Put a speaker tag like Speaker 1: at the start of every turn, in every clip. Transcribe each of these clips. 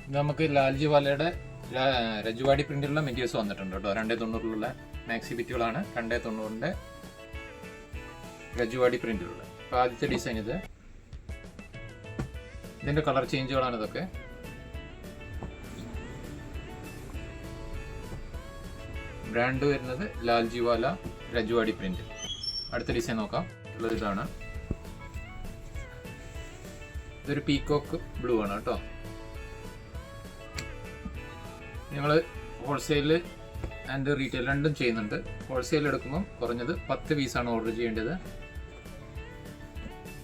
Speaker 1: ഇത് നമുക്ക് ലാൽജി വാലയുടെ രജുവാടി പ്രിന്റിലുള്ള മെറ്റീരിയൽസ് വന്നിട്ടുണ്ട് കേട്ടോ. 290 മാക്സി ബിറ്റുകളാണ്. 290 രജുവാടി പ്രിന്റിലുള്ള. അപ്പോൾ ആദ്യത്തെ ഡിസൈൻ ഇത്. ഇതിൻ്റെ കളർ ചേഞ്ചുകളാണ് ഇതൊക്കെ. ബ്രാൻഡ് വരുന്നത് ലാൽജി വാല രജുവാടി പ്രിന്റ്. അടുത്ത ഡിസൈൻ നോക്കാം. ഉള്ളത് ഇതാണ്. ഇതൊരു പീകോക്ക് ബ്ലൂ ആണ് കേട്ടോ. ഞങ്ങൾ ഹോൾസെയിൽ ആൻഡ് റീറ്റെയിൽ രണ്ടും ചെയ്യുന്നുണ്ട്. ഹോൾസെയിൽ എടുക്കുമ്പം കുറഞ്ഞത് 10 പീസാണ് ഓർഡർ ചെയ്യേണ്ടത്.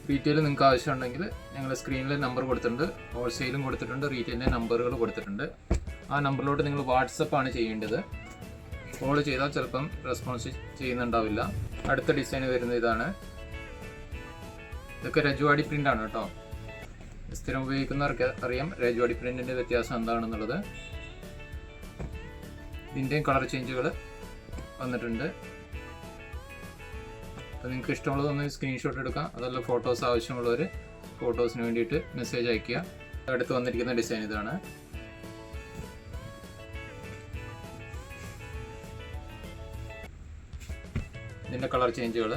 Speaker 1: റീറ്റെയിൽ നിങ്ങൾക്ക് ആവശ്യമുണ്ടെങ്കിൽ ഞങ്ങൾ സ്ക്രീനിൽ നമ്പർ കൊടുത്തിട്ടുണ്ട്. ഹോൾസെയിലും കൊടുത്തിട്ടുണ്ട്, റീറ്റെയിലിൻ്റെ നമ്പറുകൾ കൊടുത്തിട്ടുണ്ട്. ആ നമ്പറിലോട്ട് നിങ്ങൾ വാട്സപ്പാണ് ചെയ്യേണ്ടത്. കോൾ ചെയ്താൽ ചിലപ്പം റെസ്പോൺസ് ചെയ്യുന്നുണ്ടാവില്ല. അടുത്ത ഡിസൈൻ വരുന്നത് ഇതാണ്. ഇതൊക്കെ രജുവാടി പ്രിൻ്റ് ആണ് കേട്ടോ. സ്ഥിരം ഉപയോഗിക്കുന്നവർക്ക് അറിയാം രജുവാടി പ്രിൻറ്റിൻ്റെ വ്യത്യാസം എന്താണെന്നുള്ളത്. ഇതിൻ്റെയും കളർ ചേഞ്ചുകൾ വന്നിട്ടുണ്ട്. അപ്പോൾ നിങ്ങൾക്ക് ഇഷ്ടമുള്ളതൊന്ന് സ്ക്രീൻഷോട്ട് എടുക്കാം. അതല്ല ഫോട്ടോസ് ആവശ്യമുള്ളവർ ഫോട്ടോസിന് വേണ്ടിയിട്ട് മെസ്സേജ് അയയ്ക്കുക. അടുത്ത് വന്നിരിക്കുന്ന ഡിസൈൻ ഇതാണ്. ഇതിൻ്റെ കളർ ചേഞ്ചുകൾ.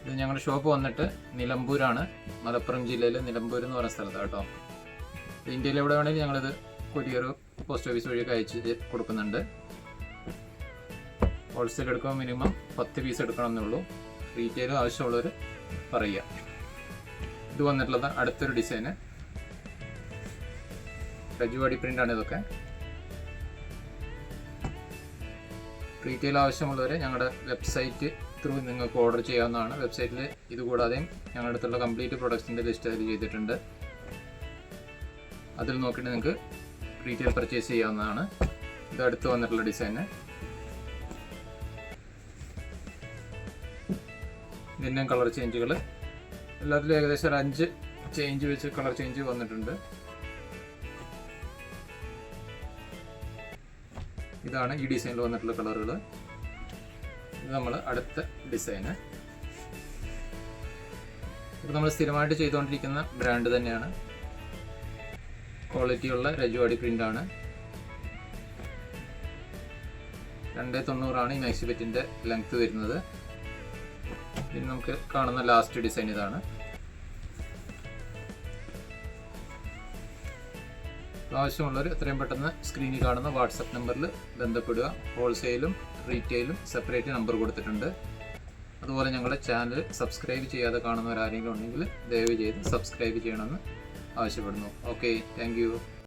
Speaker 1: ഇത് ഞങ്ങളുടെ ഷോപ്പ് വന്നിട്ട് നിലമ്പൂരാണ്. മലപ്പുറം ജില്ലയിൽ നിലമ്പൂർ എന്ന് പറയുന്ന സ്ഥലത്താണ് കേട്ടോ. ഇന്ത്യയിൽ എവിടെ വേണമെങ്കിലും ഞങ്ങളിത് കൊറിയർ പോസ്റ്റ് ഓഫീസ് വഴിയൊക്കെ അയച്ച് കൊടുക്കുന്നുണ്ട്. ഹോൾസെയിൽ എടുക്കുമ്പോൾ മിനിമം 10 പീസ് എടുക്കണം എന്നുള്ളൂ. റീറ്റെയിൽ ആവശ്യമുള്ളവർ പറയുക. ഇത് വന്നിട്ടുള്ളത് അടുത്തൊരു ഡിസൈന്. രജുവാടി പ്രിൻ്റാണ് ഇതൊക്കെ. റീറ്റെയിൽ ആവശ്യമുള്ളവർ ഞങ്ങളുടെ വെബ്സൈറ്റ് ത്രൂ നിങ്ങൾക്ക് ഓർഡർ ചെയ്യാവുന്നതാണ്. വെബ്സൈറ്റിൽ ഇതുകൂടാതെയും ഞങ്ങളുടെ അടുത്തുള്ള കംപ്ലീറ്റ് പ്രൊഡക്ട്സിൻ്റെ ലിസ്റ്റ് അതിൽ ചെയ്തിട്ടുണ്ട്. അതിൽ നോക്കിയിട്ട് നിങ്ങൾക്ക് റീറ്റെയിൽ പർച്ചേസ് ചെയ്യാവുന്നതാണ്. ഇത് അടുത്ത് വന്നിട്ടുള്ള ഡിസൈന്. ഇതിൻ്റെ കളർ ചേഞ്ചുകൾ എല്ലാത്തിലും ഏകദേശം ഒരു 5 ചേഞ്ച് വെച്ച് കളർ ചേഞ്ച് വന്നിട്ടുണ്ട്. ഇതാണ് ഈ ഡിസൈനിൽ വന്നിട്ടുള്ള കളറുകൾ. ഇത് നമ്മൾ അടുത്ത ഡിസൈന്. ഇത് നമ്മൾ സ്ഥിരമായിട്ട് ചെയ്തുകൊണ്ടിരിക്കുന്ന ബ്രാൻഡ് തന്നെയാണ്. ക്വാളിറ്റിയുള്ള രജുവാടി പ്രിൻ്റാണ്. 290 ഈ മാക്സി ബെറ്റിൻ്റെ ലെങ്ത് വരുന്നത്. ഇനി നമുക്ക് കാണുന്ന ലാസ്റ്റ് ഡിസൈൻ ഇതാണ്. ആവശ്യമുള്ളവർ എത്രയും പെട്ടെന്ന് സ്ക്രീനിൽ കാണുന്ന വാട്സപ്പ് നമ്പറിൽ ബന്ധപ്പെടുക. ഹോൾസെയിലും റീറ്റെയിലും സെപ്പറേറ്റ് നമ്പർ കൊടുത്തിട്ടുണ്ട്. അതുപോലെ ഞങ്ങളുടെ ചാനൽ സബ്സ്ക്രൈബ് ചെയ്യാതെ കാണുന്നവരാരെങ്കിലും ഉണ്ടെങ്കിൽ ദയവ് ചെയ്ത് സബ്സ്ക്രൈബ് ചെയ്യണമെന്ന് ആവശ്യപ്പെടുന്നു. Okay, thank you.